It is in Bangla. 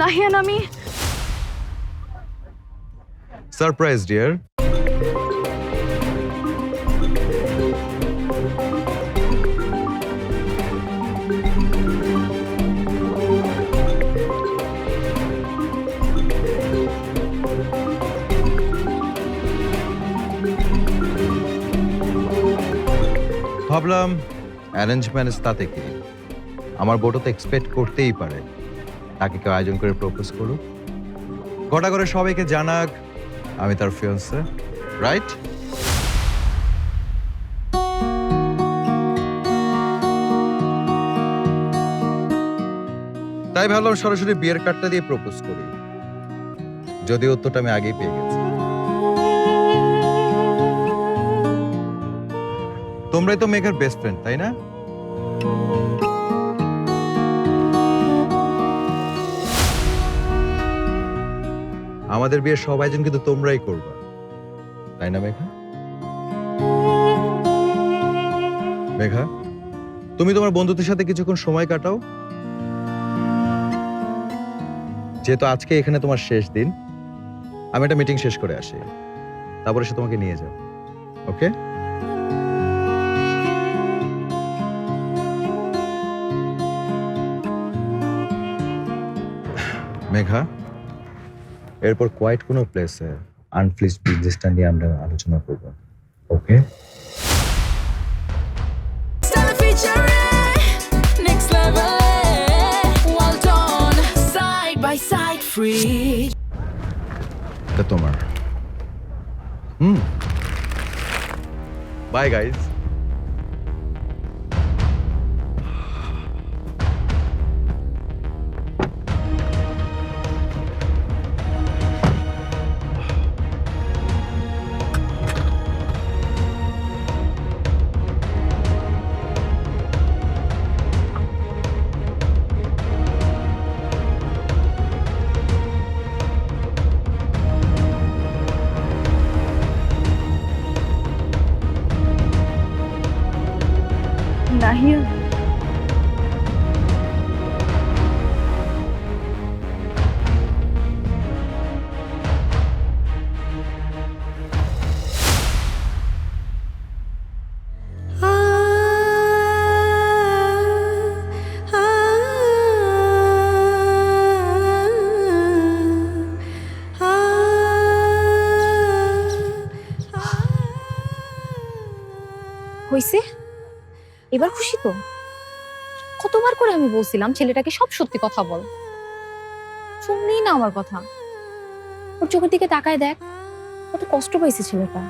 নাহিয়ান, আমি সারপ্রাইজ ডিয়ার। ভাবলাম অ্যারেঞ্জ ম্যারেজ তাতে কি, আমার বউটা তো এক্সপেক্ট করতেই পারে তাকে কেউ আয়োজন করে প্রপোজ করুক, গোটা করে সবাইকে জানাক আমি তার ফিয়ান্সে, রাইট? তাই ভাবলাম সরাসরি বিয়ের কার্ডটা দিয়ে প্রপোজ করি, যদিও উত্তরটা আমি আগেই পেয়ে গেছি। তোমরাই তো মেঘার বেস্ট ফ্রেন্ড, তাই না? আমাদের বিয়ের সব আয়োজন কিন্তু তোমরাই করবা, তাই না মেঘা? মেঘা, তুমি তোমার বন্ধুদের সাথে কিছুক্ষণ সময় কাটাও। যেহেতু আজকে এখানে তোমার শেষ দিন, আমি একটা মিটিং শেষ করে আসি, তারপরে সে তোমাকে নিয়ে যাও, ওকে? মেঘা, এরপর কোয়াইট কোনো প্লেসে আনফিনিশড বিজনেসটা নিয়ে আমরা আলোচনা করব, ওকে? Stella featuring next level. Well done, side by side, free. এটা তোমার। Bye guys. নাহিয়ান, হইছে? এবার খুশি তো? কতবার করে আমি বলছিলাম ছেলেটাকে সব সত্যি কথা বল, শুনলেই না আমার কথা। ওর চোখের দিকে তাকায় দেখ, কত কষ্ট পাইছে ছেলেটা।